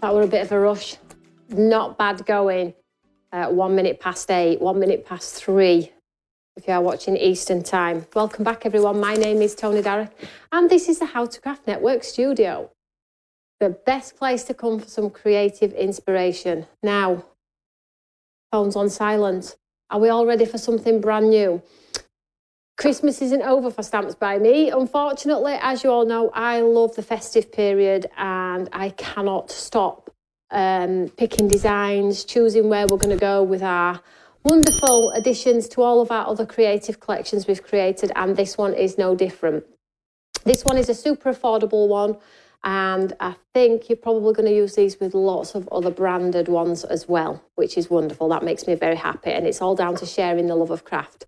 that were a bit of a rush. Not bad going. 1 minute past 8, 1 minute past 3. If you are watching Eastern Time. Welcome back, everyone. My name is Tony Darragh, and this is the How to Craft Network Studio. The best place to come for some creative inspiration. Now, phones on silent. Are we all ready for something brand new? Christmas isn't over for Stamps by Me. Unfortunately, as you all know, I love the festive period and I cannot stop picking designs, choosing where we're going to go with our wonderful additions to all of our other creative collections we've created, and this one is no different. This one is a super affordable one, and I think you're probably going to use these with lots of other branded ones as well, which is wonderful. That makes me very happy, and it's all down to sharing the love of craft.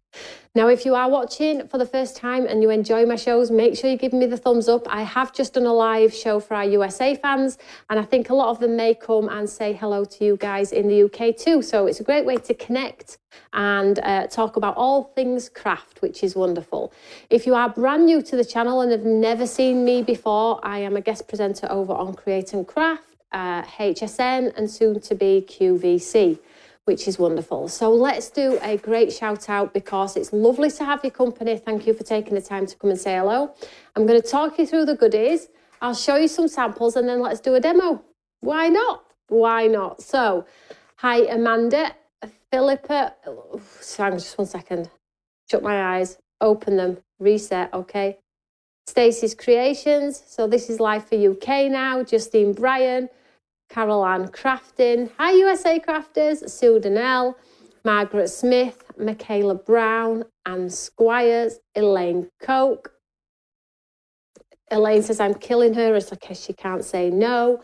Now, if you are watching for the first time and you enjoy my shows, make sure you give me the thumbs up. I have just done a live show for our USA fans, and I think a lot of them may come and say hello to you guys in the UK too. So it's a great way to connect and talk about all things craft, which is wonderful. If you are brand new to the channel and have never seen me before, I am a guest presenter over on Create and Craft, HSN, and soon to be QVC, which is wonderful. So let's do a great shout out because it's lovely to have your company. Thank you for taking the time to come and say hello. I'm going to talk you through the goodies. I'll show you some samples and then let's do a demo. Why not? Why not? So, hi Amanda, Philippa, hang on just 1 second. Shut my eyes, open them, reset, okay. Stacey's Creations, so this is live for UK now. Justine Bryan, Carol Ann Crafting, hi USA Crafters, Sue Donnell, Margaret Smith, Michaela Brown, Anne Squires, Elaine Coke. Elaine says I'm killing her, as like she can't say no.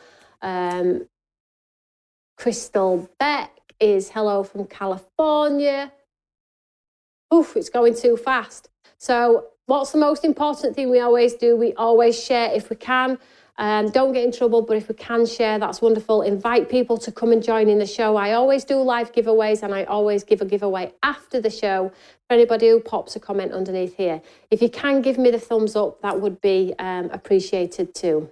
Crystal Beck is hello from California. Oof, it's going too fast. So what's the most important thing we always do? We always share if we can. Don't get in trouble, but if we can share, that's wonderful. Invite people to come and join in the show. I always do live giveaways and I always give a giveaway after the show for anybody who pops a comment underneath here. If you can give me the thumbs up, that would be appreciated too.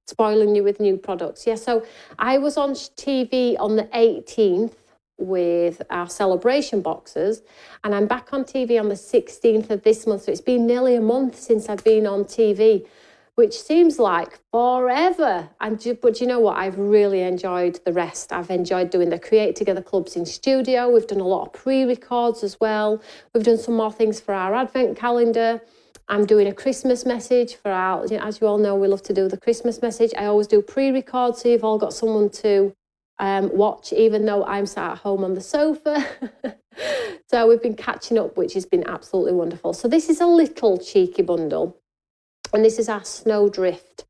Spoiling you with new products. Yeah, so I was on TV on the 18th with our celebration boxes, and I'm back on TV on the 16th of this month. So it's been nearly a month since I've been on TV, which seems like forever. But you know what? I've really enjoyed the rest. I've enjoyed doing the Create Together clubs in studio. We've done a lot of pre-records as well. We've done some more things for our advent calendar. I'm doing a Christmas message for our, as you all know, we love to do the Christmas message. I always do pre-record, so you've all got someone to watch, even though I'm sat at home on the sofa. So we've been catching up, which has been absolutely wonderful. So this is a little cheeky bundle. And this is our Snowdrift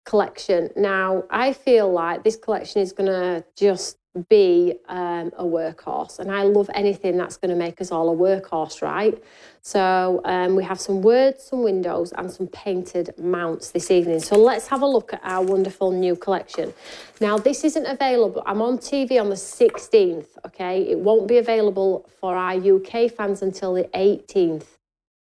collection. Now, I feel like this collection is going to just be a workhorse. And I love anything that's going to make us all a workhorse, right? So we have some words, some windows, and some painted mounts this evening. So let's have a look at our wonderful new collection. Now, this isn't available. I'm on TV on the 16th, okay? It won't be available for our UK fans until the 18th.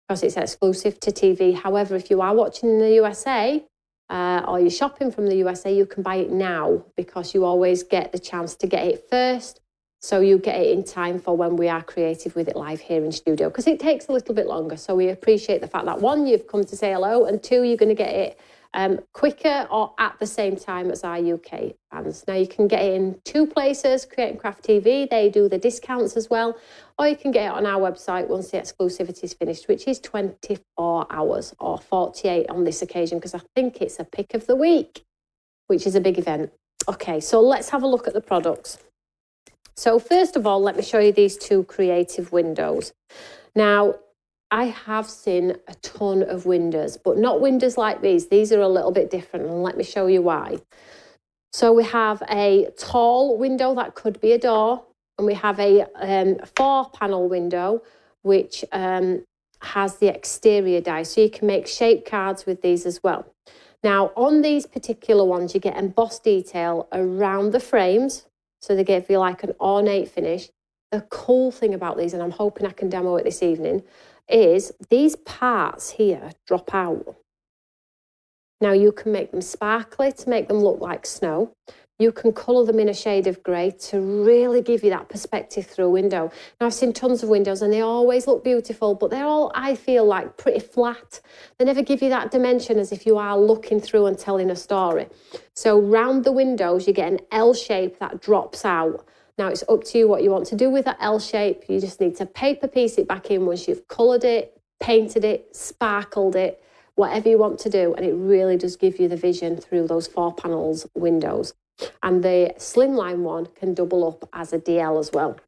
Because it's exclusive to TV. However, if you are watching in the USA or you're shopping from the USA, you can buy it now because you always get the chance to get it first. So you get it in time for when we are creative with it live here in studio, because it takes a little bit longer. So we appreciate the fact that one, you've come to say hello, and two, you're going to get it quicker or at the same time as our UK fans. Now you can get it in two places, Create and Craft TV, they do the discounts as well, or you can get it on our website once the exclusivity is finished, which is 24 hours or 48 on this occasion, because I think it's a pick of the week, which is a big event. Okay, so let's have a look at the products. So first of all, let me show you these two creative windows. Now, I have seen a ton of windows, but not windows like these. These are a little bit different, and let me show you why. So we have a tall window that could be a door, and we have a 4-panel window, which has the exterior die. So you can make shape cards with these as well. Now, on these particular ones, you get embossed detail around the frames. So they give you like an ornate finish. The cool thing about these, and I'm hoping I can demo it this evening, is these parts here drop out. Now you can make them sparkly to make them look like snow. you can colour them in a shade of grey to really give you that perspective through a window. Now, I've seen tons of windows and they always look beautiful, but they're all, I feel like, pretty flat. They never give you that dimension as if you are looking through and telling a story. So round the windows, you get an L shape that drops out. Now, it's up to you what you want to do with that L shape. You just need to paper piece it back in once you've coloured it, painted it, sparkled it, whatever you want to do. And it really does give you the vision through those 4 panels windows. And the slimline one can double up as a DL as well.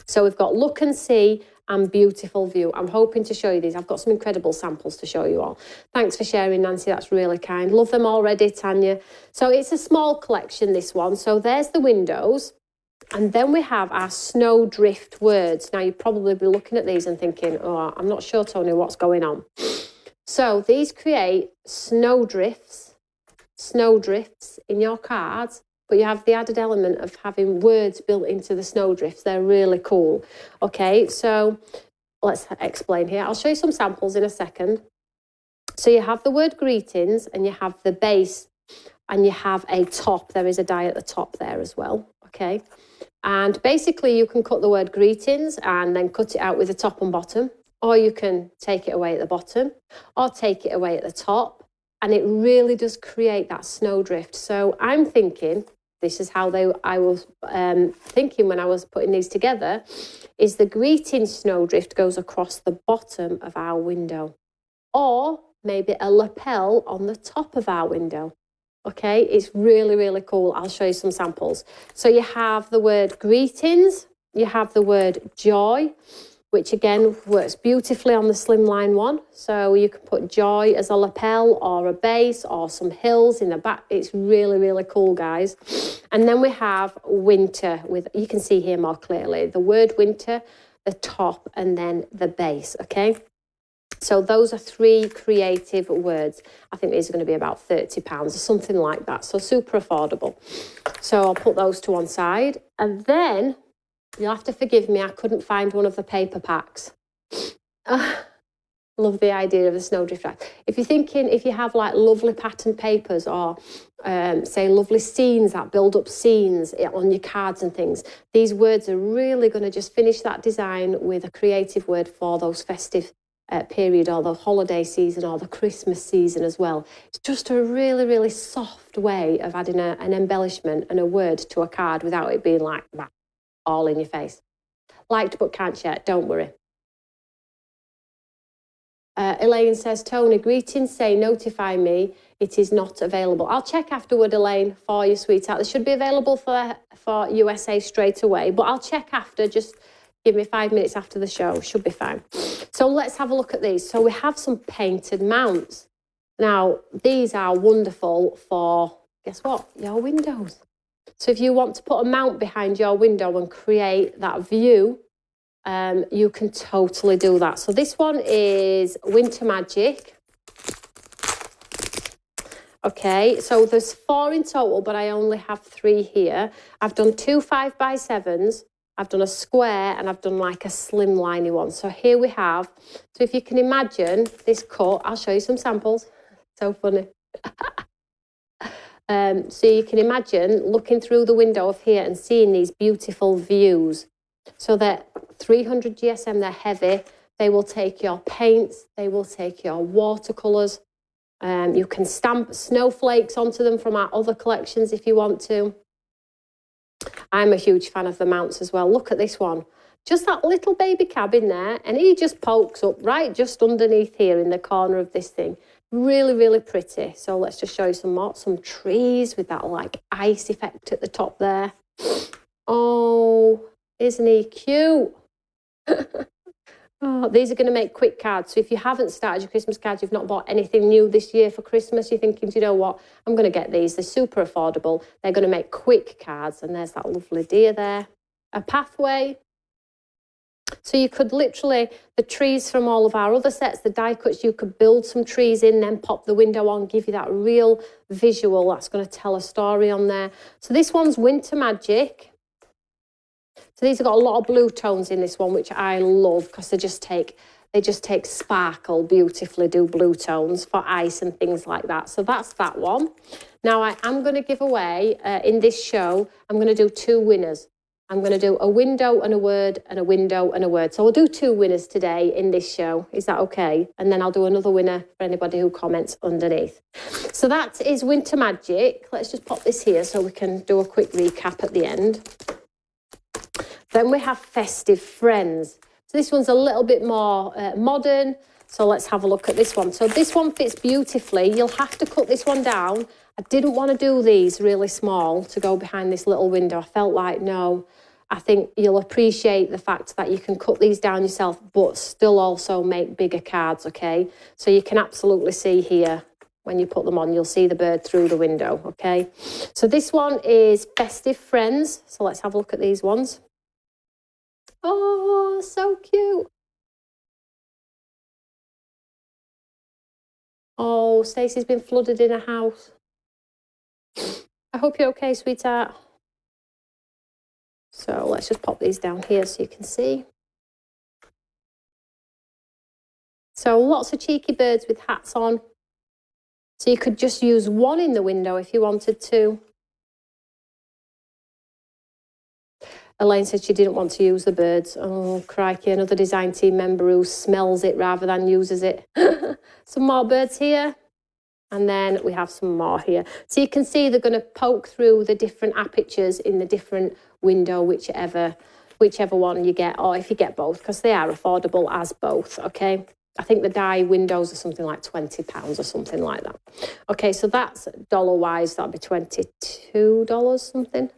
So we've got look and see and beautiful view. I'm hoping to show you these. I've got some incredible samples to show you all. Thanks for sharing, Nancy. That's really kind. Love them already, Tanya. So it's a small collection, this one. So there's the windows. And then we have our snowdrift words. Now, you'd probably be looking at these and thinking, oh, I'm not sure, Tony, what's going on. So these create snowdrifts in your cards, but you have the added element of having words built into the snowdrifts. They're really cool. Okay, so let's explain here. I'll show you some samples in a second. So you have the word greetings and you have the base and you have a top. There is a die at the top there as well. Okay, and basically you can cut the word greetings and then cut it out with the top and bottom, or you can take it away at the bottom or take it away at the top. And it really does create that snowdrift. So I'm thinking, this is how I was thinking when I was putting these together, is the greeting snowdrift goes across the bottom of our window. Or maybe a lapel on the top of our window. Okay, it's really, really cool. I'll show you some samples. So you have the word greetings, you have the word joy, which again works beautifully on the slimline one. So you can put joy as a lapel or a base or some hills in the back. It's really, really cool, guys. And then we have winter with, you can see here more clearly, the word winter, the top, and then the base, okay? So those are 3 creative words. I think these are going to be about £30 or something like that. So super affordable. So I'll put those to one side. And then you'll have to forgive me, I couldn't find one of the paper packs. Love the idea of a snowdrift rack. If you're thinking, if you have like lovely pattern papers or say lovely scenes that build up scenes on your cards and things, these words are really going to just finish that design with a creative word for those festive period or the holiday season or the Christmas season as well. It's just a really, really soft way of adding an embellishment and a word to a card without it being like that. All in your face. Liked but can't share, don't worry. Elaine says, Tony, greetings, say notify me it is not available. I'll check afterward, Elaine, for you, sweetheart. It should be available for USA straight away, but I'll check after. Just give me 5 minutes after the show. Should be fine. So let's have a look at these. So we have some painted mounts. Now, these are wonderful for, guess what? Your windows. So if you want to put a mount behind your window and create that view, you can totally do that. So this one is Winter Magic. Okay, so there's 4 in total, but I only have 3 here. I've done 2 5x7s, I've done a square, and I've done like a slimliney one. So here we have, so if you can imagine this cut, I'll show you some samples. So funny. So you can imagine looking through the window of here and seeing these beautiful views. So they're 300 GSM, they're heavy. They will take your paints, they will take your watercolours. You can stamp snowflakes onto them from our other collections if you want to. I'm a huge fan of the mounts as well. Look at this one. Just that little baby cab in there, and he just pokes up right just underneath here in the corner of this thing. Really, really pretty. So let's just show you some more. Some trees with that like ice effect at the top there. Oh, isn't he cute? Oh, these are going to make quick cards. So if you haven't started your Christmas cards, you've not bought anything new this year for Christmas, you're thinking, do you know what? I'm going to get these. They're super affordable. They're going to make quick cards. And there's that lovely deer there. A pathway. So you could literally, the trees from all of our other sets, the die cuts, you could build some trees in, then pop the window on, give you that real visual that's going to tell a story on there. So this one's Winter Magic. So these have got a lot of blue tones in this one, which I love because they just take sparkle beautifully, do blue tones for ice and things like that. So that's that one. Now I am going to give away, in this show, I'm going to do 2 winners. I'm going to do a window and a word and a window and a word. So I'll do 2 winners today in this show. Is that okay? And then I'll do another winner for anybody who comments underneath. So that is Winter Magic. Let's just pop this here so we can do a quick recap at the end. Then we have Festive Friends. So this one's a little bit more modern. So let's have a look at this one. So this one fits beautifully. You'll have to cut this one down. I didn't want to do these really small to go behind this little window. I felt like, no, I think you'll appreciate the fact that you can cut these down yourself, but still also make bigger cards, okay? So you can absolutely see here, when you put them on, you'll see the bird through the window, okay? So this one is Festive Friends. So let's have a look at these ones. Oh, so cute. Oh, Stacey's been flooded in a house. I hope you're okay, sweetheart. So let's just pop these down here so you can see. So lots of cheeky birds with hats on. So you could just use one in the window if you wanted to. Elaine said she didn't want to use the birds. Oh, crikey, another design team member who smells it rather than uses it. Some more birds here. And then we have some more here. So you can see they're going to poke through the different apertures in the different window, whichever one you get, or if you get both, because they are affordable as both, okay? I think the die windows are something like £20 or something like that. Okay, so that's dollar-wise, that'll be $22 something.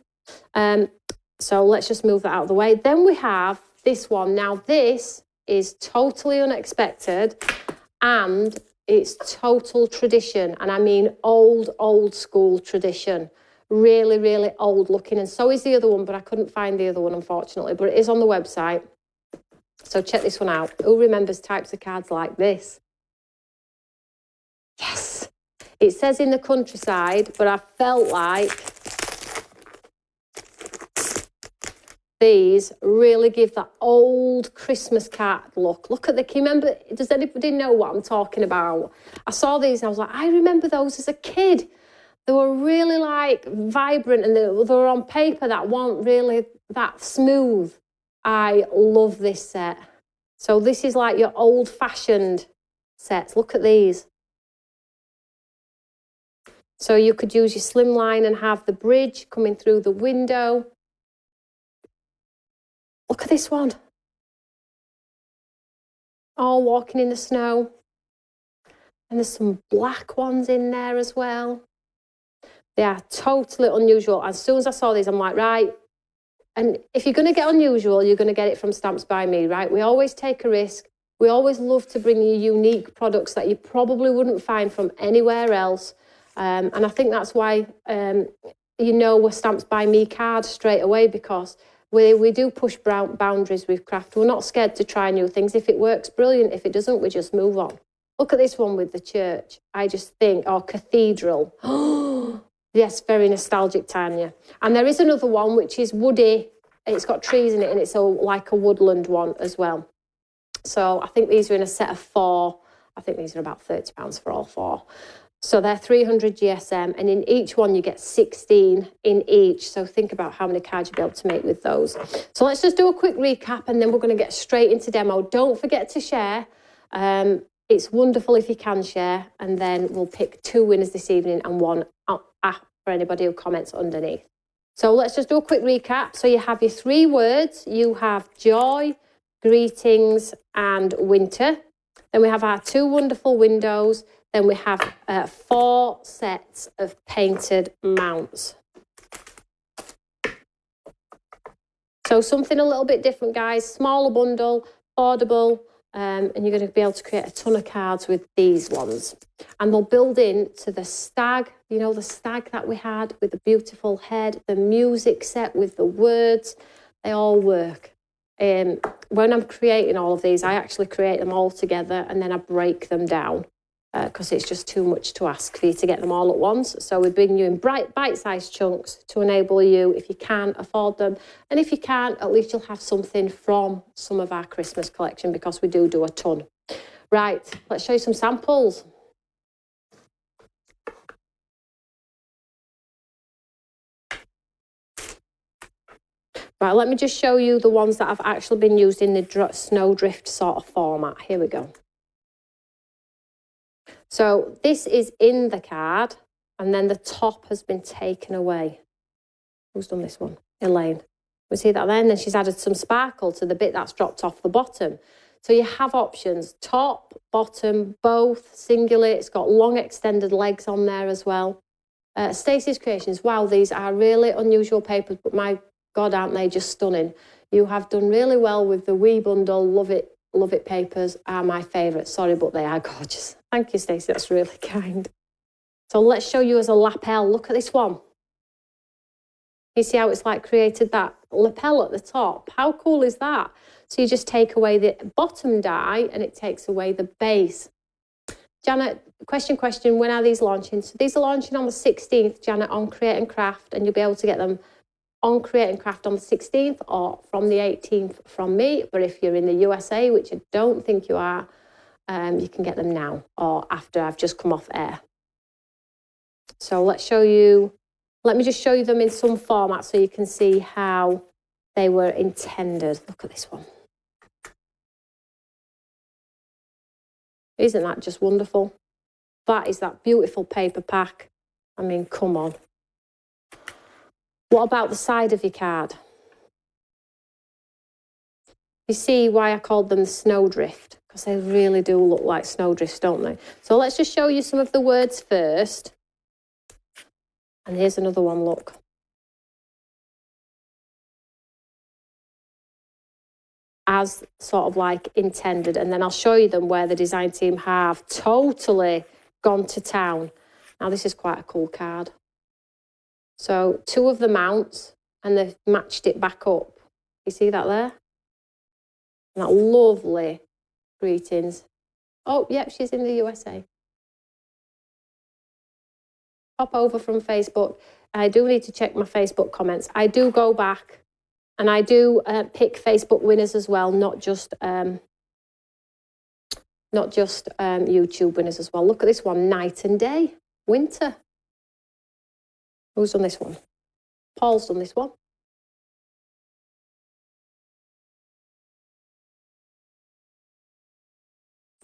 So let's just move that out of the way. Then we have this one. Now, this is totally unexpected and it's total tradition. And I mean old school tradition. Really, really old looking. And so is the other one, but I couldn't find the other one, unfortunately. But it is on the website. So check this one out. Who remembers types of cards like this? Yes. It says in the countryside, but I felt like these really give that old Christmas card look. Look at the, can you remember, does anybody know what I'm talking about? I saw these and I was like, I remember those as a kid. They were really like vibrant and they were on paper that weren't really that smooth. I love this set. So this is like your old fashioned sets. Look at these. So you could use your slimline and have the bridge coming through the window. Look at this one. All walking in the snow. And there's some black ones in there as well. They are totally unusual. As soon as I saw these, I'm like, right. And if you're going to get unusual, you're going to get it from Stamps by Me, right? We always take a risk. We always love to bring you unique products that you probably wouldn't find from anywhere else. And I think that's why, you know, we're Stamps by Me cards straight away, because we do push boundaries with craft. We're not scared to try new things. If it works, brilliant. If it doesn't, we just move on. Look at this one with the church. I just think, or cathedral. Oh, yes, very nostalgic, Tanya. And there is another one which is woody. It's got trees in it and it's like a woodland one as well. So I think these are in a set of 4. I think these are about £30 for all 4. So they're 300 GSM, and in each one you get 16 in each. So think about how many cards you'll be able to make with those. So let's just do a quick recap and then we're going to get straight into demo. Don't forget to share. It's wonderful if you can share, and then we'll pick 2 winners this evening and 1 for anybody who comments underneath. So let's just do a quick recap. So you have your 3 words. You have joy, greetings and winter. Then we have our 2 wonderful windows. Then we have 4 sets of painted mounts. So something a little bit different, guys. Smaller bundle, affordable, and you're going to be able to create a ton of cards with these ones. And they'll build in to the stag, you know, the stag that we had with the beautiful head, the music set with the words. They all work. When I'm creating all of these, I actually create them all together and then I break them down. because it's just too much to ask for you to get them all at once. So we bring you in bite-sized chunks to enable you, if you can, afford them. And if you can't, at least you'll have something from some of our Christmas collection, because we do a ton. Right, let's show you some samples. Right, let me just show you the ones that have actually been used in the snowdrift sort of format. Here we go. So this is in the card, and then the top has been taken away. Who's done this one? Elaine. We see that then? Then she's added some sparkle to the bit that's dropped off the bottom. So you have options, top, bottom, both, singular. It's got long extended legs on there as well. Stacey's Creations. Wow, these are really unusual papers, but my God, aren't they just stunning? You have done really well with the wee bundle. Love it papers are my favourite. Sorry, but they are gorgeous. Thank you, Stacey. That's really kind. So let's show you as a lapel. Look at this one. You see how it's like created that lapel at the top? How cool is that? So you just take away the bottom die and it takes away the base. Janet, question, when are these launching? So these are launching on the 16th, Janet, on Create and Craft, and you'll be able to get them on Create and Craft on the 16th or from the 18th from me. But if you're in the USA, which I don't think you are, you can get them now or after I've just come off air. So let's show you. Let me just show you them in some format so you can see how they were intended. Look at this one. Isn't that just wonderful? That is that beautiful paper pack. I mean, come on. What about the side of your card? You see why I called them snowdrift? Because they really do look like snowdrifts, don't they? So let's just show you some of the words first. And here's another one, look. As sort of like intended. And then I'll show you them where the design team have totally gone to town. Now, this is quite a cool card. So 2 of the mounts, and they've matched it back up. You see that there? And that lovely greetings. Oh, yep, she's in the USA. Pop over from Facebook. I do need to check my Facebook comments. I do go back and I do pick Facebook winners as well, not just YouTube winners as well. Look at this one, night and day, winter. Who's done this one? Paul's done this one.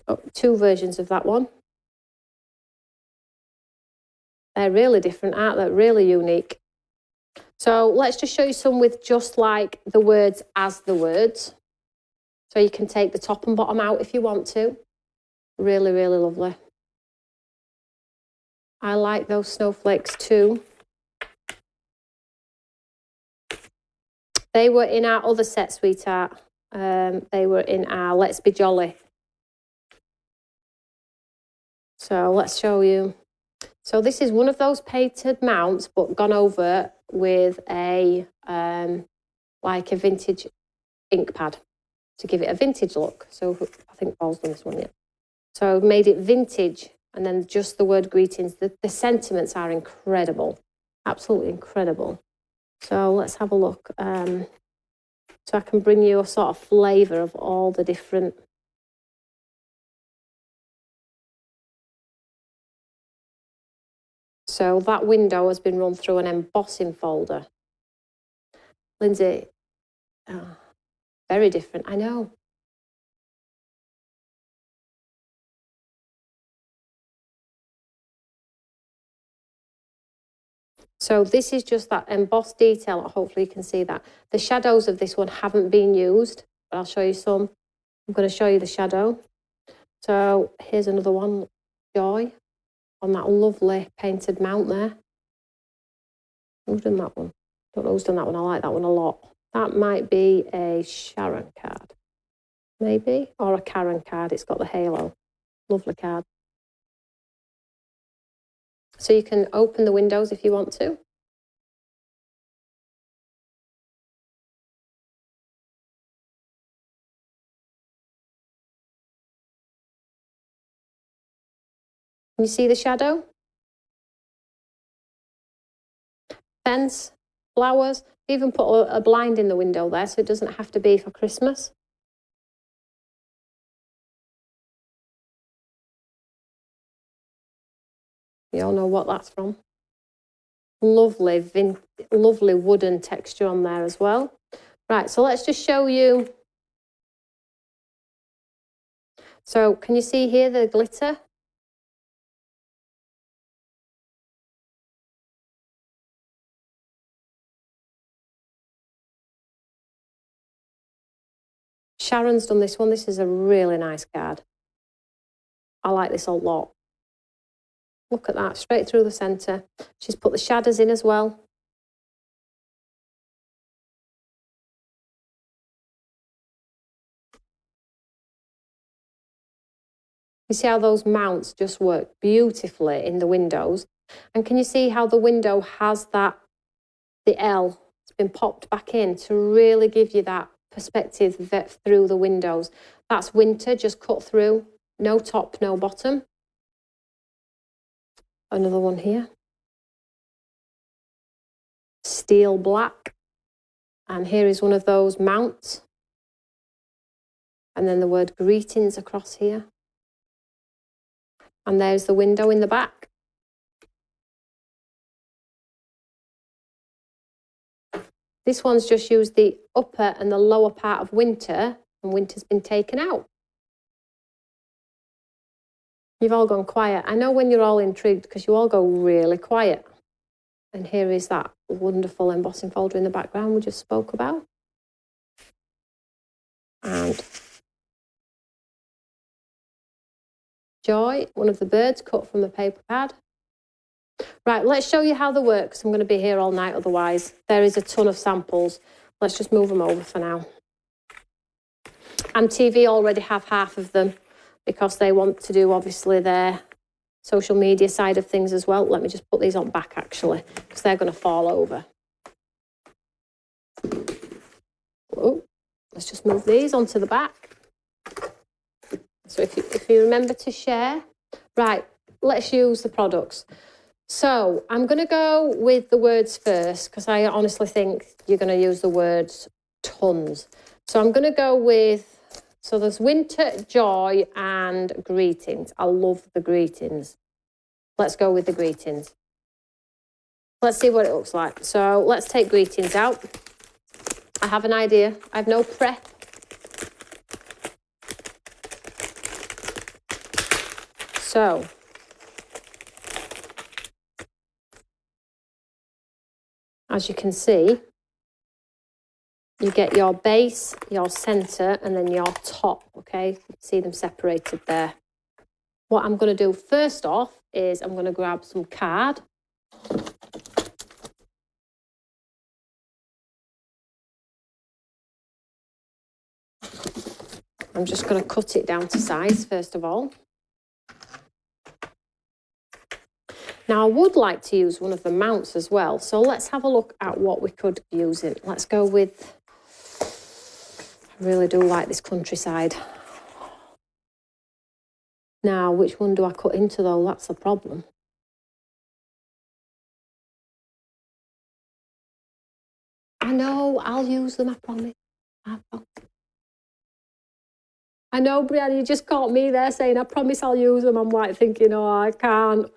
Oh, 2 versions of that one. They're really different, aren't they? Really unique. So let's just show you some with just like the words as the words. So you can take the top and bottom out if you want to. Really, really lovely. I like those snowflakes too. They were in our other set, sweetheart. They were in our Let's Be Jolly. So let's show you. So this is one of those painted mounts, but gone over with a like a vintage ink pad to give it a vintage look. So I think Paul's done this one yet. So I've made it vintage, and then just the word greetings. The sentiments are incredible, absolutely incredible. So let's have a look. So I can bring you a sort of flavour of all the different. So that window has been run through an embossing folder. Lindsay, oh, very different, I know. So this is just that embossed detail. Hopefully you can see that. The shadows of this one haven't been used, but I'll show you some. I'm going to show you the shadow. So here's another one, Joy, on that lovely painted mount there. Who's done that one? Don't know who's done that one. I like that one a lot. That might be a Sharon card, maybe, or a Karen card. It's got the halo. Lovely card. So you can open the windows if you want to. Can you see the shadow? Fence, flowers, even put a blind in the window there so it doesn't have to be for Christmas. You all know what that's from. Lovely, lovely wooden texture on there as well. Right, so let's just show you. So can you see here the glitter? Sharon's done this one. This is a really nice card. I like this a lot. Look at that, straight through the centre. She's put the shadows in as well. You see how those mounts just work beautifully in the windows? And can you see how the window has that, the L, it's been popped back in to really give you that perspective through the windows. That's winter, just cut through, no top, no bottom. Another one here. Steel black. And here is one of those mounts. And then the word greetings across here. And there's the window in the back. This one's just used the upper and the lower part of winter, and winter's been taken out. You've all gone quiet. I know when you're all intrigued because you all go really quiet. And here is that wonderful embossing folder in the background we just spoke about. And Joy, one of the birds cut from the paper pad. Right, let's show you how they work because I'm going to be here all night otherwise. There is a ton of samples. Let's just move them over for now. And TV already have half of them because they want to do obviously their social media side of things as well. Let me just put these on back actually because they're going to fall over. Oh, let's just move these onto the back. So if you remember to share, right, let's use the products. So I'm going to go with the words first because I honestly think you're going to use the words tons. So I'm going to go with, so there's winter, joy and greetings. I love the greetings. Let's go with the greetings. Let's see what it looks like. So let's take greetings out. I have an idea. I have no prep. So as you can see, you get your base, your centre, and then your top, okay? You can see them separated there. What I'm going to do first off is I'm going to grab some card. I'm just going to cut it down to size, first of all. Now, I would like to use one of the mounts as well. So let's have a look at what we could use it. Let's go with, I really do like this countryside. Now, which one do I cut into though? That's the problem. I know, I'll use them, I promise. I know, Brianna, you just caught me there saying, I promise I'll use them. I'm like thinking, oh, I can't.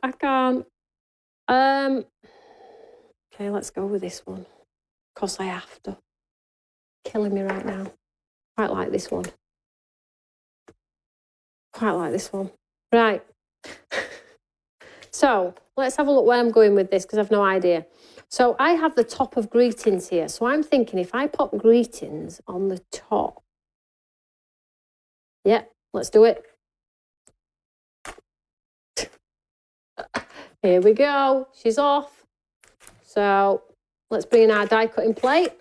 Okay, let's go with this one. Of course I have to. Killing me right now. Quite like this one. Quite like this one. Right. So let's have a look where I'm going with this because I've no idea. So I have the top of greetings here. So I'm thinking if I pop greetings on the top. Yeah, let's do it. Here we go. She's off. So let's bring in our die cutting plate.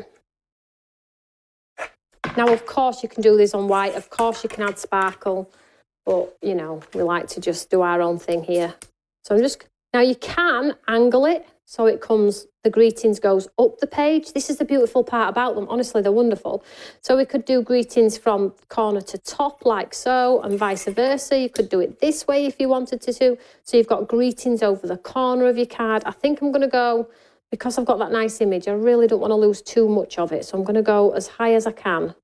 Now, of course, you can do this on white. Of course, you can add sparkle. But, you know, we like to just do our own thing here. So I'm just, now you can angle it So it comes, the greetings goes up the page. This is the beautiful part about them. Honestly, they're wonderful. So we could do greetings from corner to top like so, and vice versa. You could do it this way if you wanted to. So you've got greetings over the corner of your card. I think I'm going to go, because I've got that nice image, I really don't want to lose too much of it. So I'm going to go as high as I can.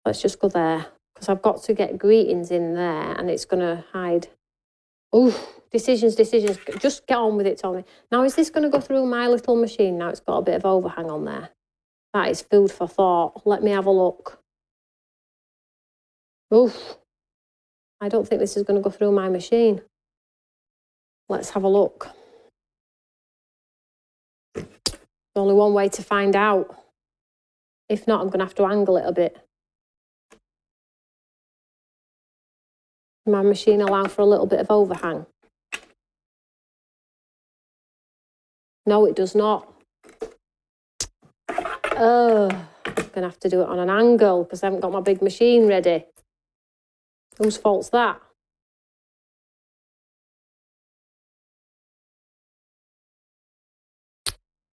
Let's just go there, because I've got to get greetings in there and it's going to hide. Oh, decisions. Just get on with it, Tommy. Now, is this going to go through my little machine? Now it's got a bit of overhang on there. That is food for thought. Let me have a look. Oof. I don't think this is going to go through my machine. Let's have a look. There's only one way to find out. If not, I'm going to have to angle it a bit. My machine allow for a little bit of overhang? No, it does not. Oh, I'm going to have to do it on an angle because I haven't got my big machine ready. Whose fault's that?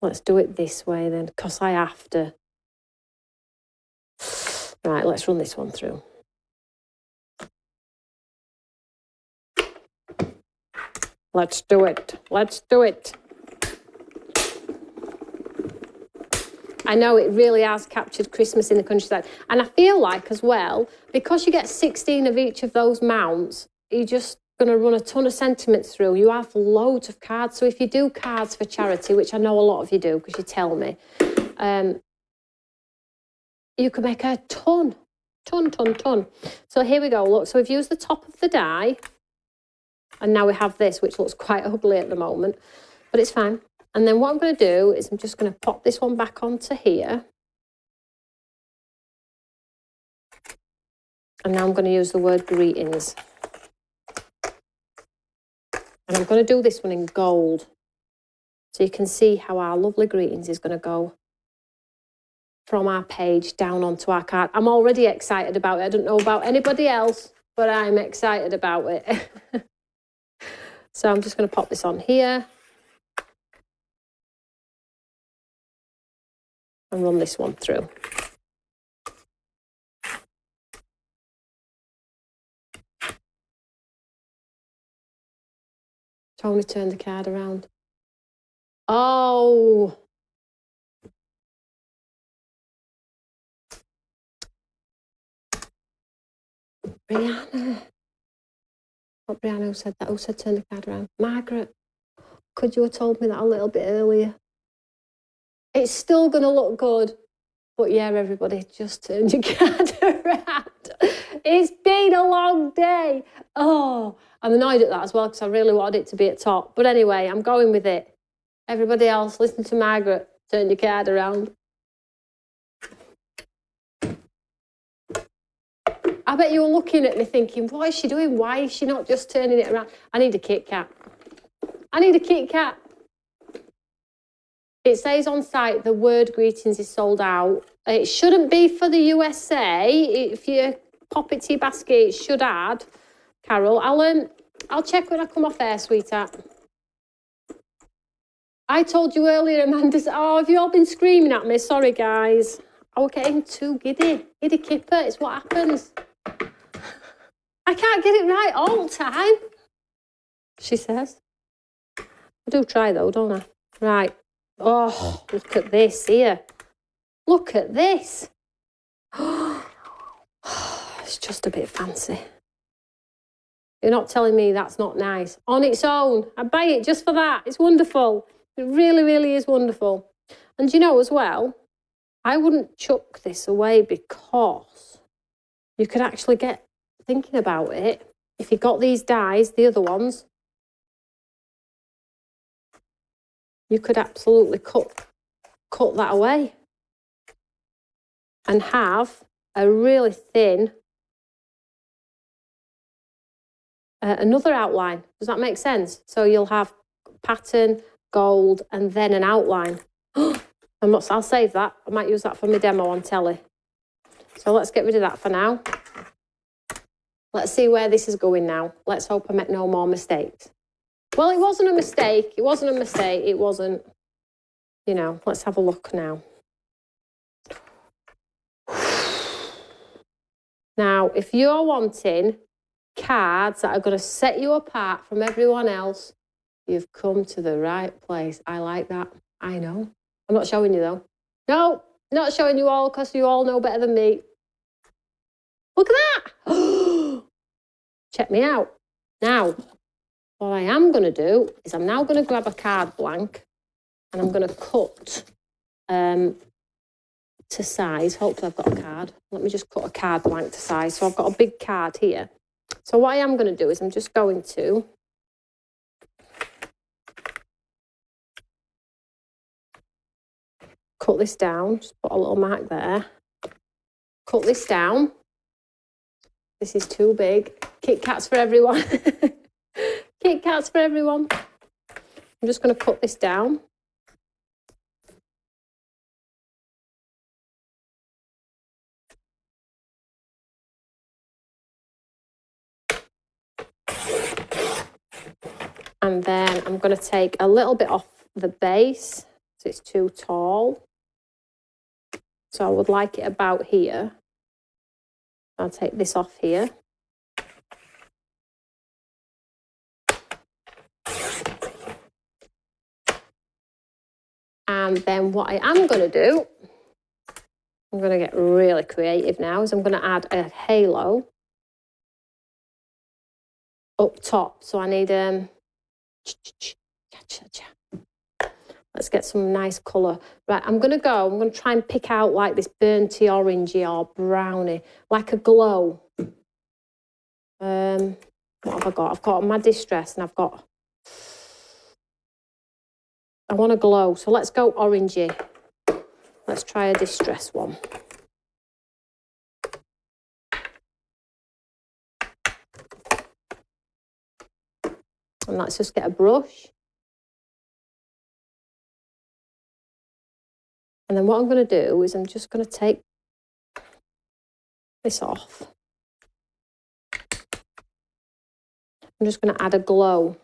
Let's do it this way then, because I have to. Right, let's run this one through. Let's do it. Let's do it. I know it really has captured Christmas in the countryside. And I feel like as well, because you get 16 of each of those mounts, you're just going to run a ton of sentiments through. You have loads of cards. So if you do cards for charity, which I know a lot of you do because you tell me, you can make a ton. So here we go. Look, so we've used the top of the die. And now we have this, which looks quite ugly at the moment, but it's fine. And then what I'm going to do is I'm just going to pop this one back onto here. And now I'm going to use the word greetings. And I'm going to do this one in gold. So you can see how our lovely greetings is going to go from our page down onto our card. I'm already excited about it. I don't know about anybody else, but I'm excited about it. So I'm just going to pop this on here. And run this one through. Tony turned the card around. Oh. Brianna. Not Brianna who said that. Who said turn the card around? Margaret. Could you have told me that a little bit earlier? It's still going to look good. But yeah, everybody, just turn your card around. It's been a long day. Oh, I'm annoyed at that as well because I really wanted it to be at top. But anyway, I'm going with it. Everybody else, listen to Margaret. Turn your card around. I bet you were looking at me thinking, what is she doing? Why is she not just turning it around? I need a Kit Kat. I need a Kit Kat. It says on site the word greetings is sold out. It shouldn't be for the USA. If you pop it to your basket, it should add. Carol, I'll check when I come off air, sweetheart. I told you earlier, Amanda, oh, have you all been screaming at me? Sorry, guys. I was getting too giddy. Giddy kipper, it's what happens. I can't get it right all the time, she says. I do try though, don't I? Right. Oh, look at this here. Look at this. It's just a bit fancy. You're not telling me that's not nice. On its own, I'd buy it just for that. It's wonderful. It really, really is wonderful. And you know as well, I wouldn't chuck this away because you could actually get thinking about it. If you got these dies, the other ones, you could absolutely cut that away and have a really thin another outline. Does that make sense? So you'll have pattern, gold, and then an outline. I'll save that. I might use that for my demo on telly. So let's get rid of that for now. Let's see where this is going now. Let's hope I make no more mistakes. Well, it wasn't a mistake. It wasn't a mistake. It wasn't, you know, let's have a look now. Now, if you're wanting cards that are going to set you apart from everyone else, you've come to the right place. I like that. I know. I'm not showing you though. No, not showing you all because you all know better than me. Look at that. Check me out. Now, what I am going to do is I'm now going to grab a card blank and I'm going to cut to size. Hopefully I've got a card. Let me just cut a card blank to size. So I've got a big card here. So what I am going to do is I'm just going to cut this down. Just put a little mark there. Cut this down. This is too big. Kit Kats for everyone. Kit Kats for everyone. I'm just going to cut this down. And then I'm going to take a little bit off the base, so it's too tall. So I would like it about here. I'll take this off here. And then what I am going to do, I'm going to get really creative now, is I'm going to add a halo up top. So I need let's get some nice colour. Right, I'm going to try and pick out like this burnty orangey or brownie, like a glow. What have I got? I've got my distress and I want a glow. So let's go orangey. Let's try a distress one. And let's just get a brush. And then what I'm going to do is I'm just going to take this off. I'm just going to add a glow.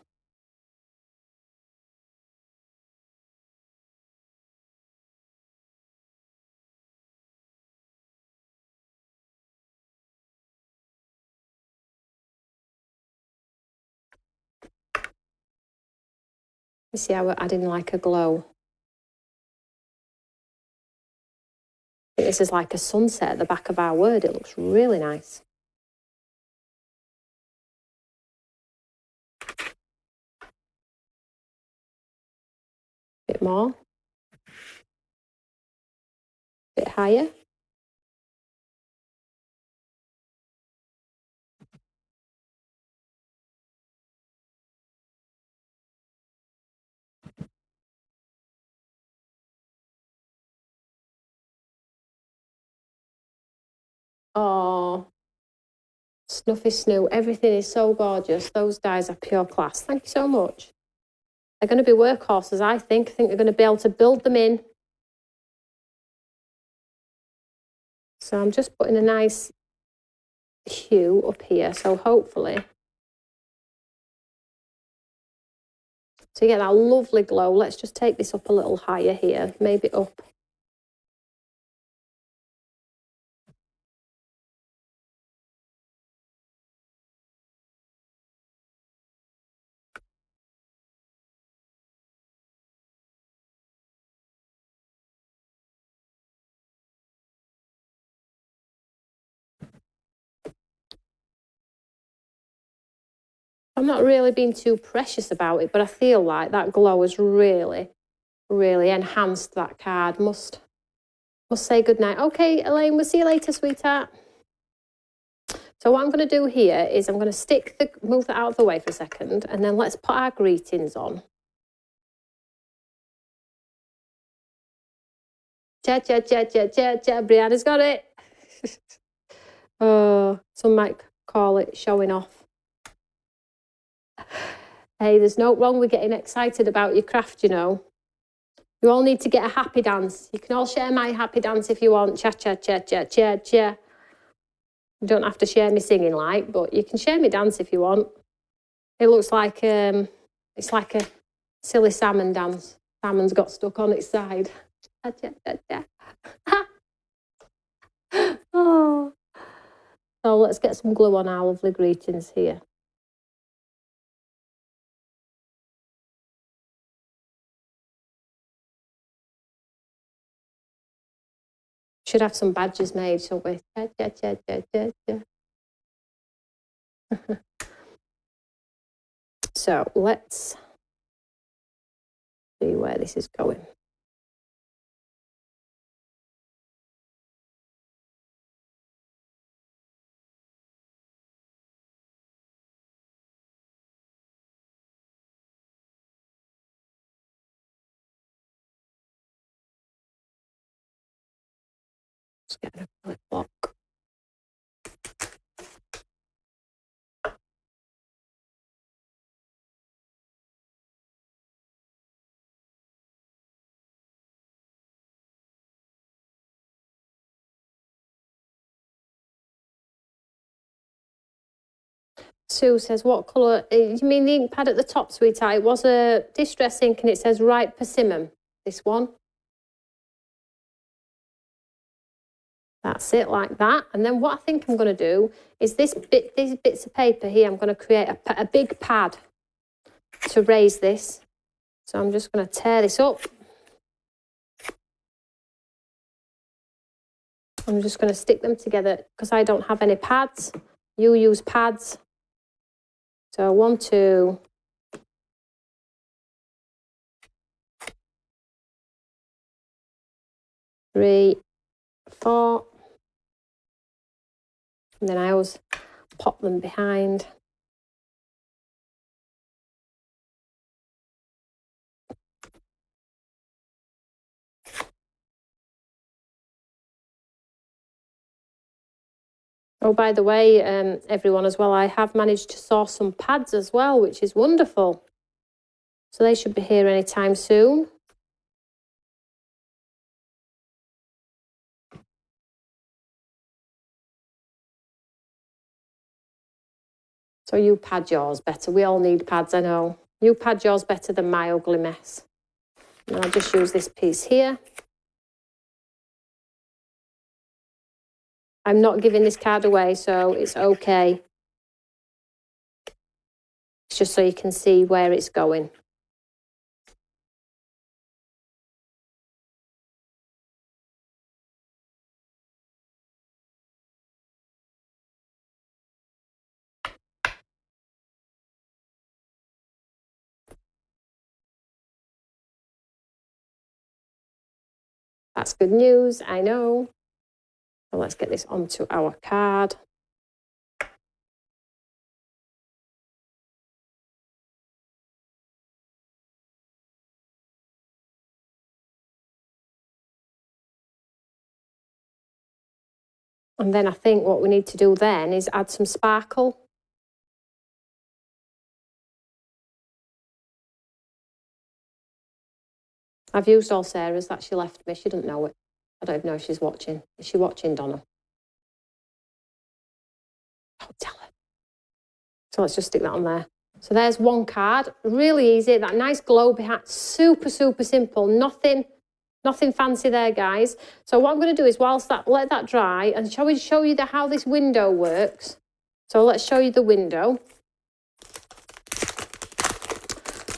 You see how we're adding like a glow? I think this is like a sunset at the back of our word. It looks really nice. Bit more. Bit higher. Oh, Snuffy Snoo, everything is so gorgeous. Those dyes are pure class. Thank you so much. They're going to be workhorses, I think. I think they're going to be able to build them in. So I'm just putting a nice hue up here. So hopefully, to get that lovely glow, let's just take this up a little higher here. Maybe up. I'm not really being too precious about it, but I feel like that glow has really, really enhanced that card. Must say goodnight. Okay, Elaine, we'll see you later, sweetheart. So what I'm going to do here is I'm going to move that out of the way for a second, and then let's put our greetings on. Brianna's got it. Oh, some might call it showing off. Hey, there's no wrong with getting excited about your craft, you know. You all need to get a happy dance. You can all share my happy dance if you want. Cha, cha, cha, cha, cha, cha. You don't have to share me singing but you can share me dance if you want. It looks like It's like a silly salmon dance. Salmon's got stuck on its side. Oh. So let's get some glue on our lovely greetings here. Should have some badges made, shall we? So let's see where this is going. Let's get a flip block. Sue says, what colour? You mean the ink pad at the top, sweetheart? It was a distress ink and it says Ripe Persimmon. This one. That's it, like that. And then what I think I'm going to do is these bits of paper here, I'm going to create a big pad to raise this. So I'm just going to tear this up. I'm just going to stick them together because I don't have any pads. You use pads. So 1, 2, 3, 4. And then I always pop them behind. Oh, by the way, everyone as well, I have managed to source some pads as well, which is wonderful. So they should be here anytime soon. So you pad yours better. We all need pads, I know. You pad yours better than my ugly mess. And I'll just use this piece here. I'm not giving this card away, so it's okay. It's just so you can see where it's going. That's good news, I know. So let's get this onto our card. And then I think what we need to do then is add some sparkle. I've used all Sarah's that she left me. She doesn't know it. I don't even know if she's watching. Is she watching, Donna? Don't tell her. So let's just stick that on there. So there's one card. Really easy. That nice glow behind. Super, super simple. Nothing fancy there, guys. So what I'm going to do is whilst let that dry, and shall we show you how this window works? So let's show you the window.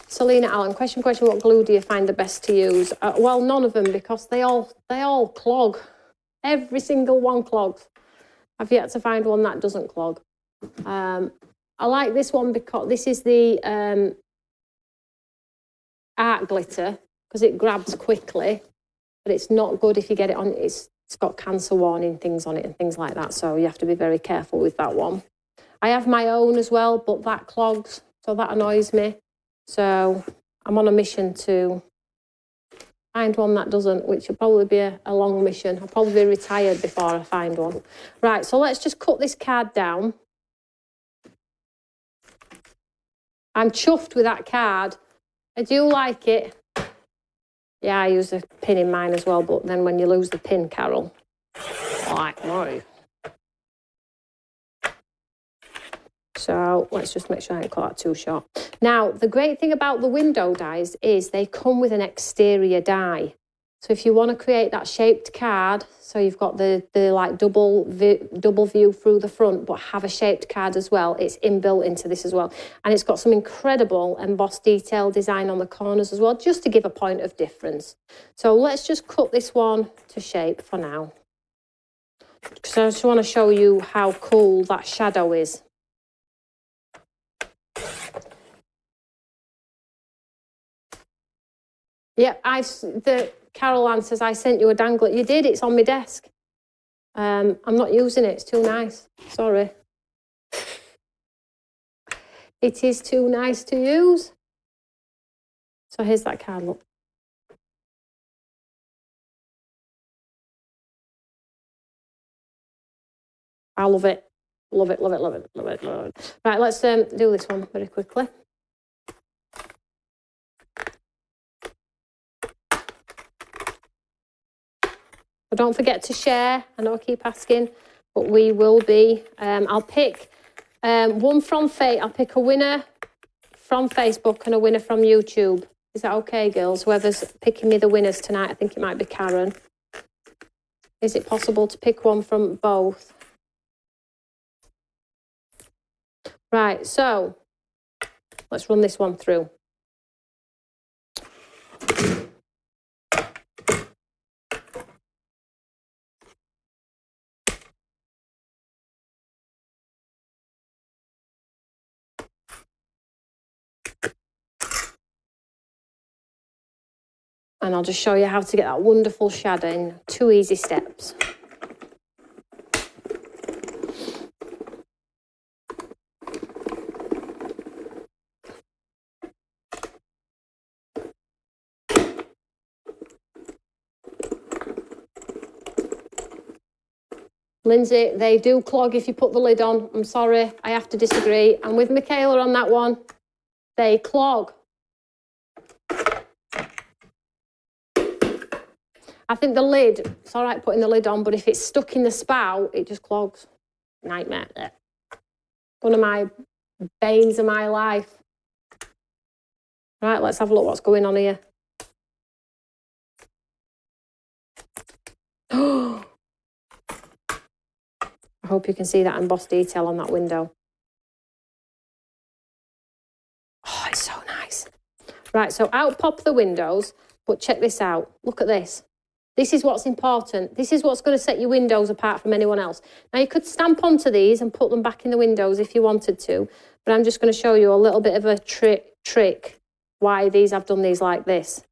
Selena Allen, question, what glue do you find the best to use? Well, none of them, because they all clog. Every single one clogs. I've yet to find one that doesn't clog. I like this one because this is the art glitter, because it grabs quickly, but it's not good if you get it on. It's got cancer warning things on it and things like that, so you have to be very careful with that one. I have my own as well, but that clogs, so that annoys me. So I'm on a mission to find one that doesn't, which will probably be a long mission. I'll probably be retired before I find one. Right, so let's just cut this card down. I'm chuffed with that card. I do like it. Yeah, I use a pin in mine as well, but then when you lose the pin, Carol, like me. So let's just make sure I don't cut that too short. Now, the great thing about the window dies is they come with an exterior die. So if you want to create that shaped card, so you've got the like double view through the front, but have a shaped card as well, it's inbuilt into this as well. And it's got some incredible embossed detail design on the corners as well, just to give a point of difference. So let's just cut this one to shape for now. Because I just want to show you how cool that shadow is. Yep, Carol Ann says, I sent you a dangler. You did, it's on my desk. I'm not using it, it's too nice. Sorry. It is too nice to use. So here's that card, look. I love it. Love it, love it, love it, love it, love it. Right, let's do this one very quickly. But don't forget to share. I know I keep asking, but we will be. I'll pick one from I'll pick a winner from Facebook and a winner from YouTube. Is that okay, girls? Whoever's picking me the winners tonight, I think it might be Karen. Is it possible to pick one from both? Right, so let's run this one through. And I'll just show you how to get that wonderful shadow in 2 easy steps. Lindsay, they do clog if you put the lid on. I'm sorry, I have to disagree. I'm with Michaela on that one. They clog. I think the lid, it's all right putting the lid on, but if it's stuck in the spout, it just clogs. Nightmare. One of my banes of my life. Right, let's have a look what's going on here. I hope you can see that embossed detail on that window. Oh, it's so nice. Right, so out pop the windows, but check this out. Look at this. This is what's important. This is what's going to set your windows apart from anyone else. Now, you could stamp onto these and put them back in the windows if you wanted to, but I'm just going to show you a little bit of a trick why I've done these like this.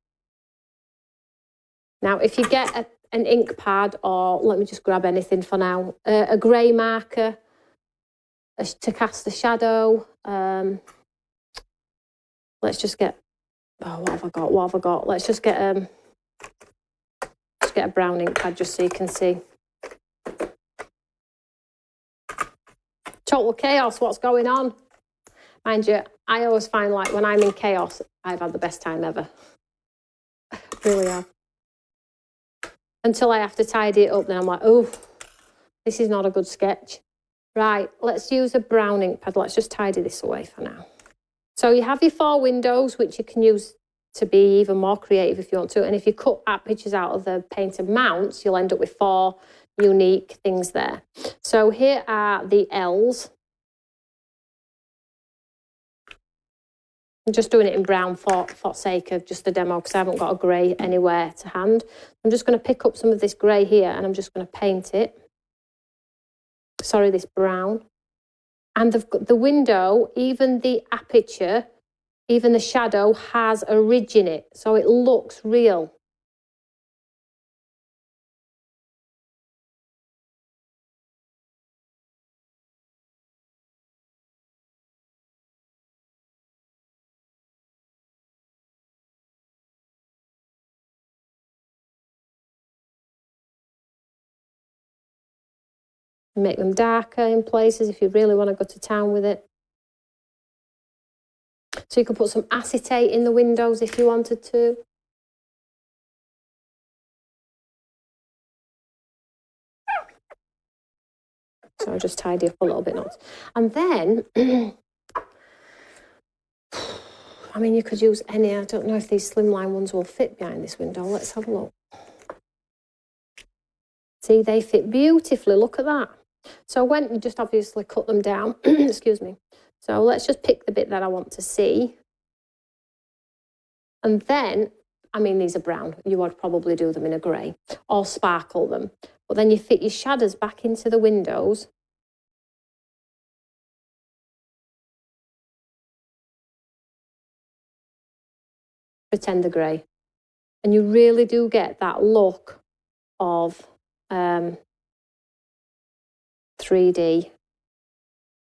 Now, if you get an ink pad, or let me just grab anything for now, a grey marker to cast the shadow. Let's just get, oh, what have I got? Let's just get a brown ink pad just so you can see. Total chaos, what's going on? Mind you, I always find like when I'm in chaos, I've had the best time ever. Really have. Until I have to tidy it up, then I'm like, oh, this is not a good sketch. Right, let's use a brown ink pad. Let's just tidy this away for now. So you have your 4 windows, which you can use to be even more creative if you want to. And if you cut pictures out of the painted mounts, you'll end up with 4 unique things there. So here are the L's. I'm just doing it in brown for sake of just the demo, because I haven't got a grey anywhere to hand. I'm just going to pick up some of this grey here and I'm just going to paint it. Sorry, this brown. And the window, even the aperture, even the shadow has a ridge in it, so it looks real. Make them darker in places if you really want to go to town with it. So you can put some acetate in the windows if you wanted to. So I'll just tidy up a little bit now. And then, I mean, you could use any, I don't know if these slimline ones will fit behind this window. Let's have a look. See, they fit beautifully. Look at that. So when you just obviously cut them down, excuse me. So let's just pick the bit that I want to see. And then, I mean, these are brown. You would probably do them in a grey or sparkle them. But then you fit your shadows back into the windows. Pretend they're grey. And you really do get that look of 3D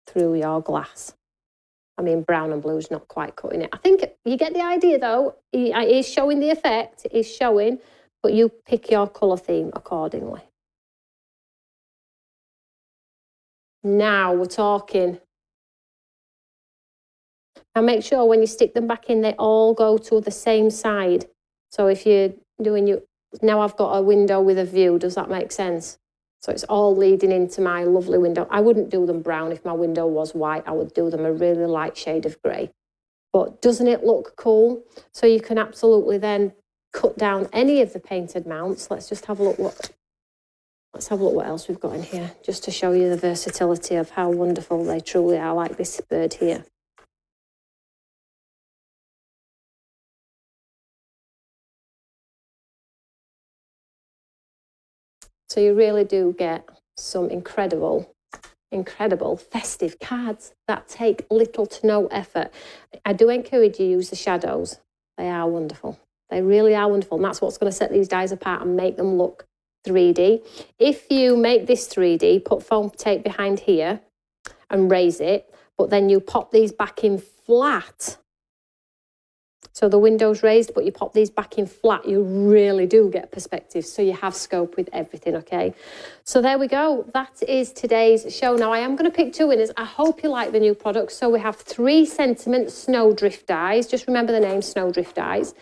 through your glass. I mean, brown and blue is not quite cutting it. I think you get the idea, though. It is showing the effect. It is showing, but you pick your colour theme accordingly. Now we're talking. Now make sure when you stick them back in, they all go to the same side. So if you're doing now I've got a window with a view. Does that make sense? So it's all leading into my lovely window. I wouldn't do them brown if my window was white. I would do them a really light shade of grey. But doesn't it look cool? So you can absolutely then cut down any of the painted mounts. Let's just have a look let's have a look what else we've got in here, just to show you the versatility of how wonderful they truly are, like this bird here. So you really do get some incredible festive cards that take little to no effort. I do encourage you to use the shadows. They are wonderful. They really are wonderful. And that's what's going to set these dies apart and make them look 3D. If you make this 3D, put foam tape behind here and raise it, but then you pop these back in flat. So the window's raised, but you pop these back in flat, you really do get perspective. So you have scope with everything, okay? So there we go. That is today's show. Now, I am going to pick two winners. I hope you like the new products. So we have 3 Sentiment Snowdrift dies. Just remember the name, Snowdrift dies.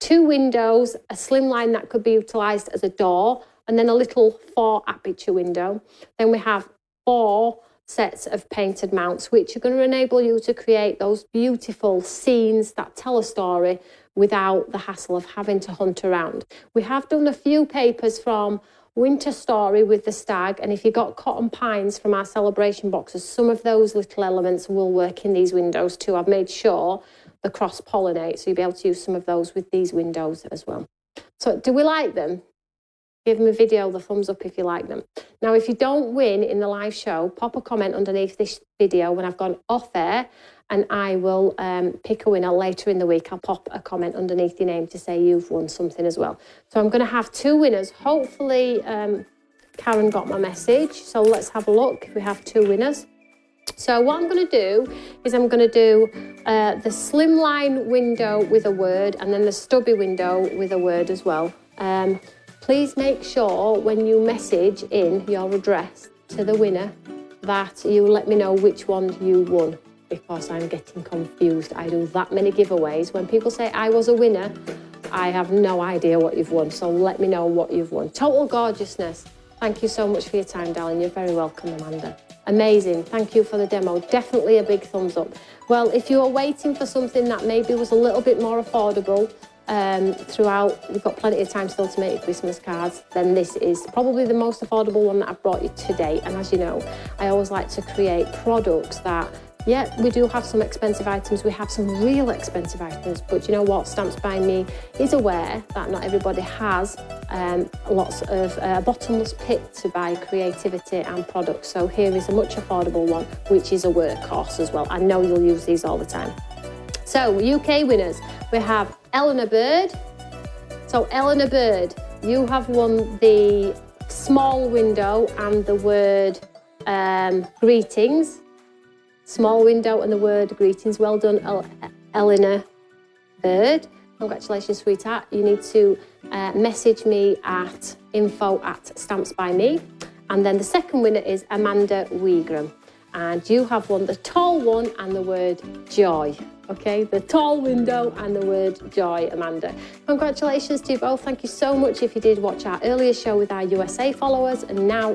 2 windows, a slimline that could be utilised as a door, and then a little 4 aperture window. Then we have 4 sets of painted mounts, which are going to enable you to create those beautiful scenes that tell a story without the hassle of having to hunt around. We have done a few papers from Winter Story with the stag, and if you got cotton pines from our celebration boxes, some of those little elements will work in these windows too. I've made sure the cross-pollinate, so you'll be able to use some of those with these windows as well. So do we like them? Give me a video the thumbs up if you like them. Now, if you don't win in the live show, pop a comment underneath this video when I've gone off air, and I will pick a winner later in the week. I'll pop a comment underneath your name to say you've won something as well. So I'm going to have 2 winners. Hopefully, Karen got my message. So let's have a look if we have 2 winners. So what I'm going to do is I'm going to do the slimline window with a word, and then the stubby window with a word as well. Please make sure when you message in your address to the winner that you let me know which one you won, because I'm getting confused. I do that many giveaways. When people say I was a winner, I have no idea what you've won. So let me know what you've won. Total gorgeousness. Thank you so much for your time, darling. You're very welcome, Amanda. Amazing. Thank you for the demo. Definitely a big thumbs up. Well, if you are waiting for something that maybe was a little bit more affordable, throughout, we've got plenty of time still to make your Christmas cards, then this is probably the most affordable one that I've brought you today. And as you know, I always like to create products that, yeah, we do have some expensive items, we have some real expensive items, but you know what, Stamps by Me is aware that not everybody has lots of bottomless pit to buy creativity and products. So here is a much affordable one, which is a workhorse as well. I know you'll use these all the time. So UK winners, we have Eleanor Bird. So Eleanor Bird, you have won the small window and the word greetings. Small window and the word greetings. Well done, Eleanor Bird. Congratulations, sweetheart. You need to message me at info@stampsbyme. And then the second winner is Amanda Weegram. And you have won the tall one and the word joy. okay? The tall window and the word joy, Amanda. Congratulations to you both. Thank you so much if you did watch our earlier show with our USA followers, and now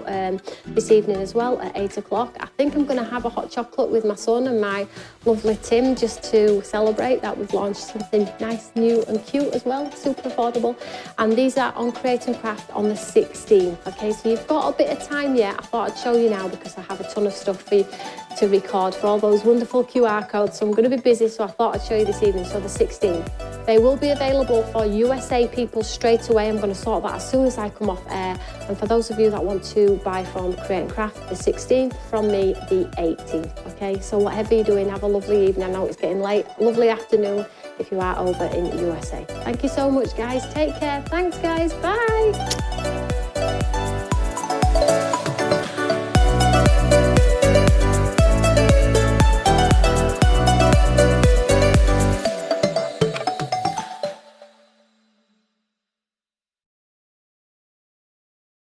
this evening as well at 8 o'clock. I think I'm going to have a hot chocolate with my son and my lovely Tim just to celebrate that we've launched something nice, new and cute as well, super affordable. And these are on Create and Craft on the 16th, okay? So you've got a bit of time yet. I thought I'd show you now because I have a ton of stuff for you to record for all those wonderful QR codes. So I'm going to be busy, so I thought I'd show you this evening. So the 16th. They will be available for USA people straight away. I'm going to sort that as soon as I come off air. And for those of you that want to buy from Create and Craft, the 16th, from me, the 18th, okay? So whatever you're doing, have a lovely evening. I know it's getting late. Lovely afternoon if you are over in USA. Thank you so much, guys. Take care. Thanks, guys. Bye.